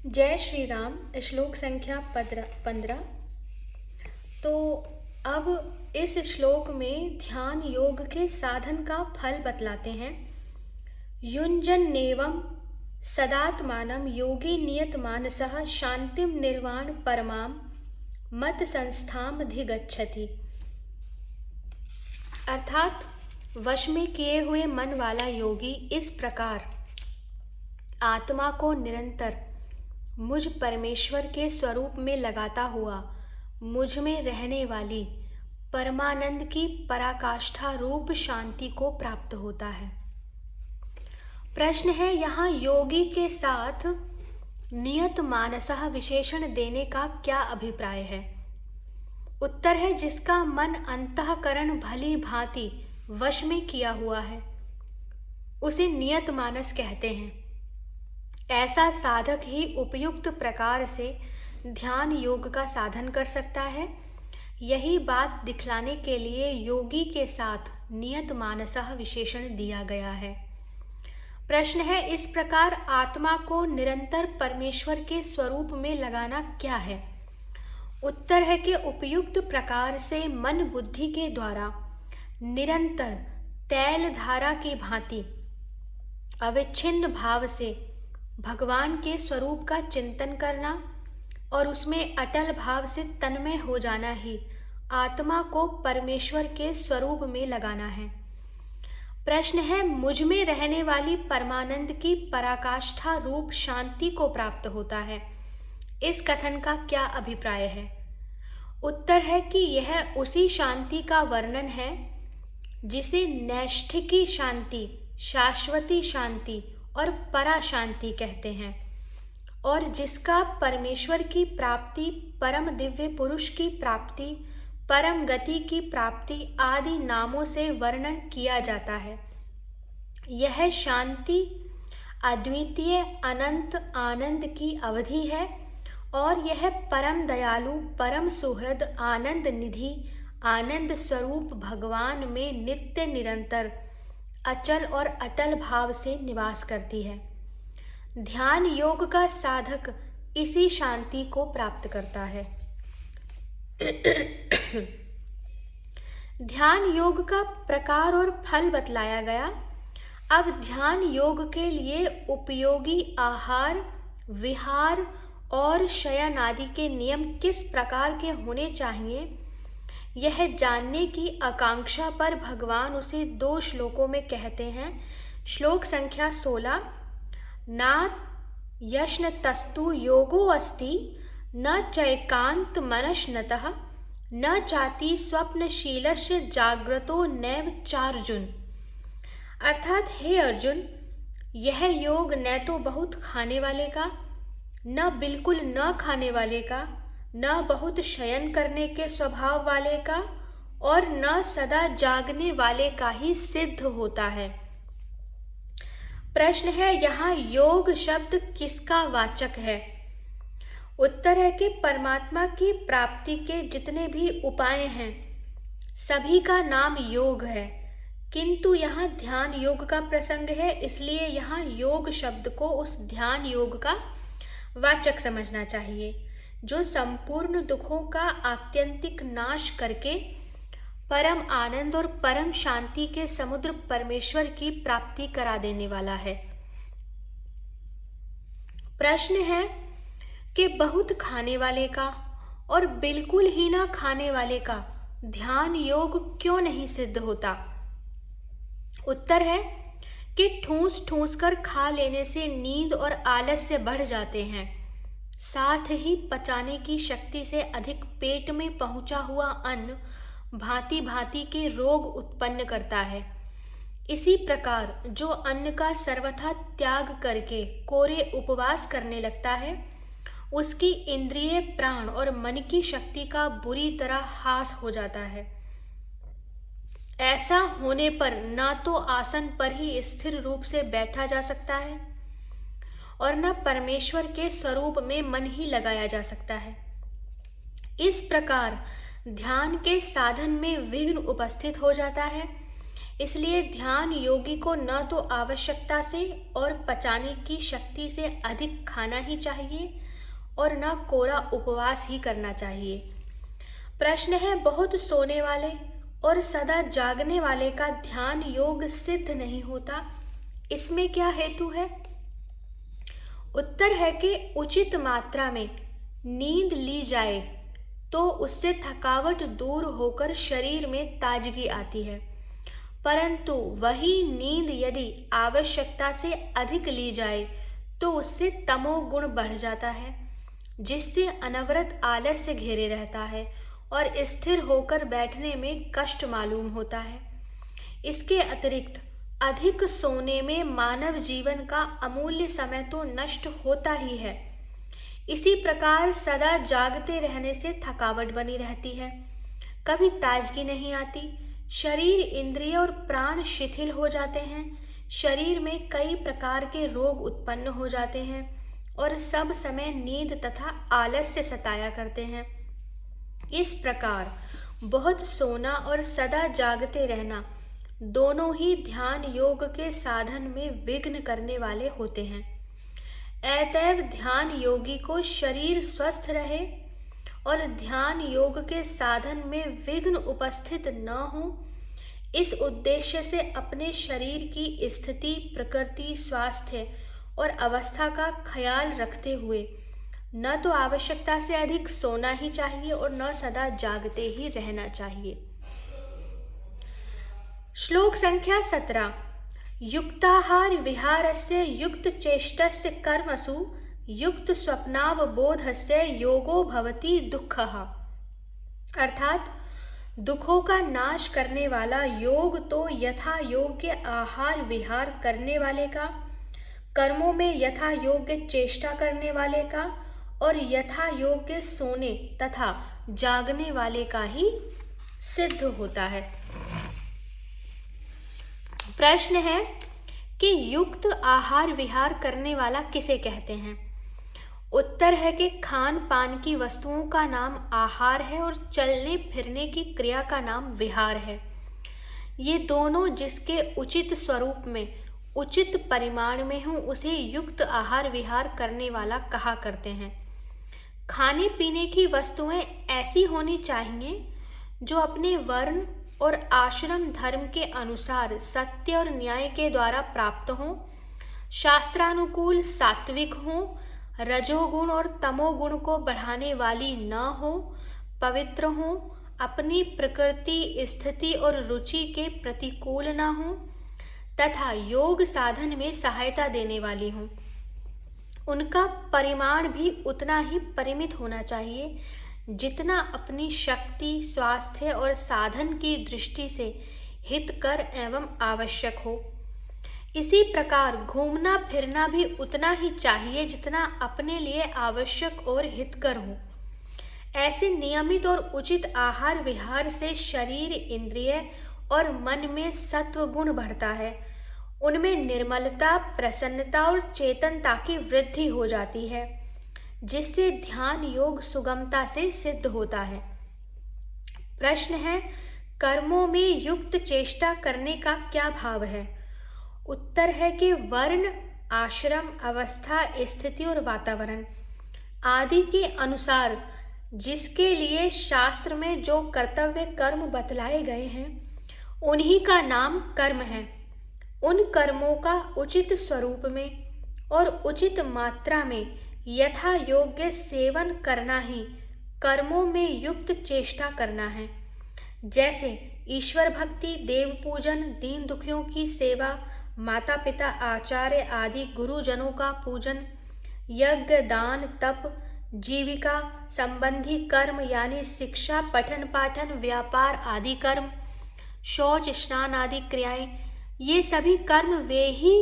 जय श्री राम। श्लोक संख्या 15। तो अब इस श्लोक में ध्यान योग के साधन का फल बतलाते हैं। युञ्जन्नेवं सदात्मानं योगी नियत मानसः शांतिम निर्वाण परमां मत संस्थामधिगच्छति। अर्थात वश में किए हुए मन वाला योगी इस प्रकार आत्मा को निरंतर मुझ परमेश्वर के स्वरूप में लगाता हुआ मुझ में रहने वाली परमानंद की पराकाष्ठा रूप शांति को प्राप्त होता है। प्रश्न है, यहाँ योगी के साथ नियत मानसः विशेषण देने का क्या अभिप्राय है? उत्तर है, जिसका मन अंतःकरण भली भांति वश में किया हुआ है उसे नियत मानस कहते हैं। ऐसा साधक ही उपयुक्त प्रकार से ध्यान योग का साधन कर सकता है। यही बात दिखलाने के लिए योगी के साथ नियत मानसः विशेषण दिया गया है। प्रश्न है, इस प्रकार आत्मा को निरंतर परमेश्वर के स्वरूप में लगाना क्या है? उत्तर है कि उपयुक्त प्रकार से मन बुद्धि के द्वारा निरंतर तैल धारा की भांति अविच्छिन्न भाव से भगवान के स्वरूप का चिंतन करना और उसमें अटल भाव से तन्मय हो जाना ही आत्मा को परमेश्वर के स्वरूप में लगाना है। प्रश्न है, मुझ में रहने वाली परमानंद की पराकाष्ठा रूप शांति को प्राप्त होता है, इस कथन का क्या अभिप्राय है? उत्तर है कि यह उसी शांति का वर्णन है जिसे नैष्ठिकी शांति, शाश्वती शांति और परा शांति कहते हैं और जिसका परमेश्वर की प्राप्ति, परम दिव्य पुरुष की प्राप्ति, परम गति की प्राप्ति आदि नामों से वर्णन किया जाता है। यह शांति अद्वितीय अनंत आनंद की अवधि है और यह परम दयालु, परम सुहृद, आनंद निधि, आनंद स्वरूप भगवान में नित्य निरंतर अचल और अटल भाव से निवास करती है। ध्यान योग का साधक इसी शांति को प्राप्त करता है। ध्यान योग का प्रकार और फल बतलाया गया। अब ध्यान योग के लिए उपयोगी आहार, विहार और शयन आदि के नियम किस प्रकार के होने चाहिए, यह जानने की आकांक्षा पर भगवान उसे 2 श्लोकों में कहते हैं। श्लोक संख्या 16। ना यश्न तस्तु योगो अस्ति न चैकांत मनश्नतः न चाति स्वप्नशीलस्य जाग्रतो नैव चार्जुन। अर्थात हे अर्जुन, यह योग न तो बहुत खाने वाले का, न बिल्कुल न खाने वाले का, न बहुत शयन करने के स्वभाव वाले का और न सदा जागने वाले का ही सिद्ध होता है। प्रश्न है, यहाँ योग शब्द किसका वाचक है? उत्तर है कि परमात्मा की प्राप्ति के जितने भी उपाय हैं सभी का नाम योग है, किंतु यहाँ ध्यान योग का प्रसंग है, इसलिए यहाँ योग शब्द को उस ध्यान योग का वाचक समझना चाहिए जो संपूर्ण दुखों का आत्यंतिक नाश करके परम आनंद और परम शांति के समुद्र परमेश्वर की प्राप्ति करा देने वाला है। प्रश्न है कि बहुत खाने वाले का और बिल्कुल ही ना खाने वाले का ध्यान योग क्यों नहीं सिद्ध होता? उत्तर है कि ठूस ठूस कर खा लेने से नींद और आलस्य बढ़ जाते हैं, साथ ही पचाने की शक्ति से अधिक पेट में पहुंचा हुआ अन्न भांति भांति के रोग उत्पन्न करता है। इसी प्रकार जो अन्न का सर्वथा त्याग करके कोरे उपवास करने लगता है उसकी इंद्रिय, प्राण और मन की शक्ति का बुरी तरह हास हो जाता है। ऐसा होने पर ना तो आसन पर ही स्थिर रूप से बैठा जा सकता है और न परमेश्वर के स्वरूप में मन ही लगाया जा सकता है। इस प्रकार ध्यान के साधन में विघ्न उपस्थित हो जाता है। इसलिए ध्यान योगी को न तो आवश्यकता से और पचाने की शक्ति से अधिक खाना ही चाहिए और न कोरा उपवास ही करना चाहिए। प्रश्न है, बहुत सोने वाले और सदा जागने वाले का ध्यान योग सिद्ध नहीं होता, इसमें क्या हेतु है? उत्तर है कि उचित मात्रा में नींद ली जाए तो उससे थकावट दूर होकर शरीर में ताजगी आती है, परंतु वही नींद यदि आवश्यकता से अधिक ली जाए तो उससे तमोगुण बढ़ जाता है, जिससे अनवरत आलस्य घेरे रहता है और स्थिर होकर बैठने में कष्ट मालूम होता है। इसके अतिरिक्त अधिक सोने में मानव जीवन का अमूल्य समय तो नष्ट होता ही है। इसी प्रकार सदा जागते रहने से थकावट बनी रहती है, कभी ताजगी नहीं आती, शरीर, इंद्रिय और प्राण शिथिल हो जाते हैं, शरीर में कई प्रकार के रोग उत्पन्न हो जाते हैं और सब समय नींद तथा आलस्य सताया करते हैं। इस प्रकार बहुत सोना और सदा जागते रहना दोनों ही ध्यान योग के साधन में विघ्न करने वाले होते हैं। अतएव ध्यान योगी को शरीर स्वस्थ रहे और ध्यान योग के साधन में विघ्न उपस्थित न हो, इस उद्देश्य से अपने शरीर की स्थिति, प्रकृति, स्वास्थ्य और अवस्था का ख्याल रखते हुए न तो आवश्यकता से अधिक सोना ही चाहिए और न सदा जागते ही रहना चाहिए। श्लोक संख्या 17। युक्ताहार विहारस्य युक्त चेष्टस्य कर्मसु युक्त स्वप्नावबोधस्य योगो भवति दुःखः। अर्थात दुखों का नाश करने वाला योग तो यथा योग्य आहार विहार करने वाले का, कर्मों में यथा योग्य चेष्टा करने वाले का और यथा योग्य सोने तथा जागने वाले का ही सिद्ध होता है। प्रश्न है कि युक्त आहार विहार करने वाला किसे कहते हैं? उत्तर है कि खान पान की वस्तुओं का नाम आहार है और चलने फिरने की क्रिया का नाम विहार है। ये दोनों जिसके उचित स्वरूप में, उचित परिमाण में हो, उसे युक्त आहार विहार करने वाला कहा करते हैं। खाने पीने की वस्तुएं ऐसी होनी चाहिए जो अपने वर्ण और आश्रम धर्म के अनुसार सत्य और न्याय के द्वारा प्राप्त हों, शास्त्रानुकूल सात्विक हों, रजोगुण और तमोगुण को बढ़ाने वाली न हो, पवित्र हों, अपनी प्रकृति, स्थिति और रुचि के प्रतिकूल न हों तथा योग साधन में सहायता देने वाली हों। उनका परिमाण भी उतना ही परिमित होना चाहिए जितना अपनी शक्ति, स्वास्थ्य और साधन की दृष्टि से हितकर एवं आवश्यक हो। इसी प्रकार घूमना फिरना भी उतना ही चाहिए जितना अपने लिए आवश्यक और हितकर हो। ऐसे नियमित और उचित आहार विहार से शरीर, इंद्रिय और मन में सत्व गुण बढ़ता है, उनमें निर्मलता, प्रसन्नता और चेतनता की वृद्धि हो जाती है, जिससे ध्यान योग सुगमता से सिद्ध होता है। प्रश्न है, कर्मों में युक्त चेष्टा करने का क्या भाव है? उत्तर है कि वर्ण, आश्रम, अवस्था, स्थिति और वातावरण आदि के अनुसार जिसके लिए शास्त्र में जो कर्तव्य कर्म बतलाए गए हैं, उन्हीं का नाम कर्म है। उन कर्मों का उचित स्वरूप में और उचित मात्रा में यथा योग्य सेवन करना ही कर्मों में युक्त चेष्टा करना है। जैसे ईश्वर भक्ति, देव पूजन, दीन दुखियों की सेवा, माता पिता, आचार्य आदि गुरुजनों का पूजन, यज्ञ, दान, तप, जीविका संबंधी कर्म यानी शिक्षा, पठन पाठन, व्यापार आदि कर्म, शौच, स्नान आदि क्रियाएं, ये सभी कर्म वे ही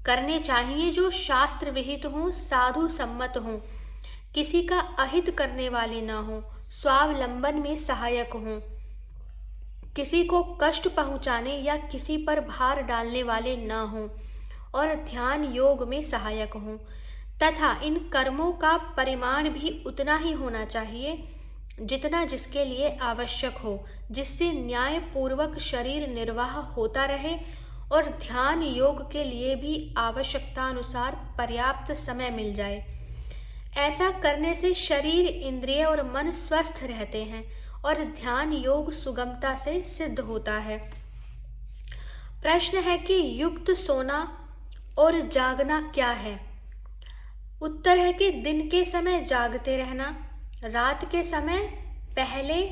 करने चाहिए जो शास्त्र विहित हों, साधु सम्मत हों, किसी का अहित करने वाले न हों, स्वावलंबन में सहायक हों, किसी को कष्ट पहुँचाने या किसी पर भार डालने वाले न हों और ध्यान योग में सहायक हों तथा इन कर्मों का परिमाण भी उतना ही होना चाहिए जितना जिसके लिए आवश्यक हो, जिससे न्यायपूर्वक शरीर निर्वाह होता रहे और ध्यान योग के लिए भी आवश्यकतानुसार पर्याप्त समय मिल जाए। ऐसा करने से शरीर, इंद्रिय और मन स्वस्थ रहते हैं और ध्यान योग सुगमता से सिद्ध होता है। प्रश्न है कि युक्त सोना और जागना क्या है? उत्तर है कि दिन के समय जागते रहना, रात के समय पहले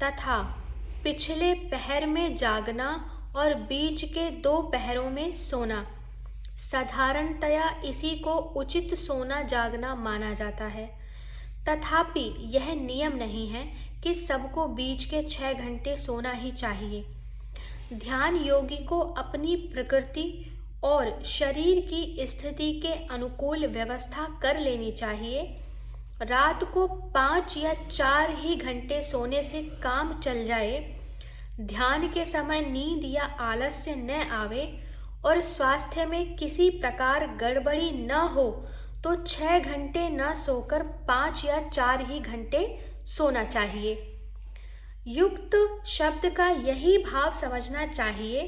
तथा पिछले पहर में जागना और बीच के 2 पहरों में सोना। साधारणतया इसी को उचित सोना जागना माना जाता है। तथापि यह नियम नहीं है कि सबको बीच के 6 घंटे सोना ही चाहिए। ध्यान योगी को अपनी प्रकृति और शरीर की स्थिति के अनुकूल व्यवस्था कर लेनी चाहिए। रात को 5 या 4 ही घंटे सोने से काम चल जाए, ध्यान के समय नींद या आलस्य न आवे और स्वास्थ्य में किसी प्रकार गड़बड़ी न हो तो 6 घंटे न सोकर 5 या 4 ही घंटे सोना चाहिए। युक्त शब्द का यही भाव समझना चाहिए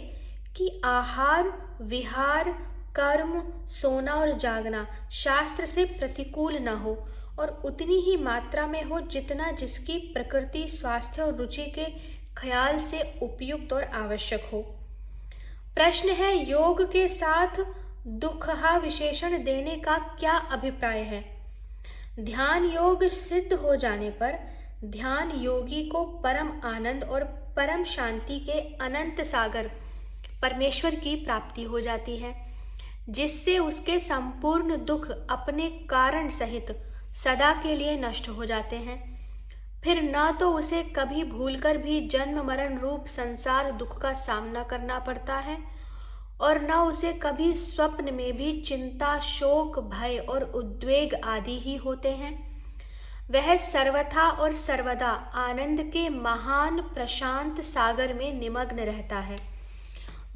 कि आहार, विहार, कर्म, सोना और जागना शास्त्र से प्रतिकूल न हो और उतनी ही मात्रा में हो जितना जिसकी प्रकृति, स्वास्थ्य और रुचि के ख्याल से उपयुक्त और आवश्यक हो। प्रश्न है, योग के साथ दुखहा विशेषण देने का क्या अभिप्राय है? ध्यान योग सिद्ध हो जाने पर ध्यान योगी को परम आनंद और परम शांति के अनंत सागर परमेश्वर की प्राप्ति हो जाती है, जिससे उसके संपूर्ण दुख अपने कारण सहित सदा के लिए नष्ट हो जाते हैं। फिर न तो उसे कभी भूलकर भी जन्म मरण रूप संसार दुख का सामना करना पड़ता है और न उसे कभी स्वप्न में भी चिंता, शोक, भय और उद्वेग आदि ही होते हैं। वह सर्वथा और सर्वदा आनंद के महान प्रशांत सागर में निमग्न रहता है।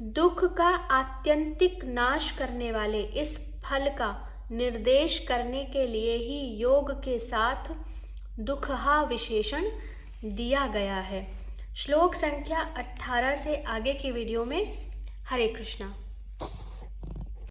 दुख का आत्यंतिक नाश करने वाले इस फल का निर्देश करने के लिए ही योग के साथ दुखहा विशेषण दिया गया है। श्लोक संख्या 18 से आगे की वीडियो में। हरे कृष्णा।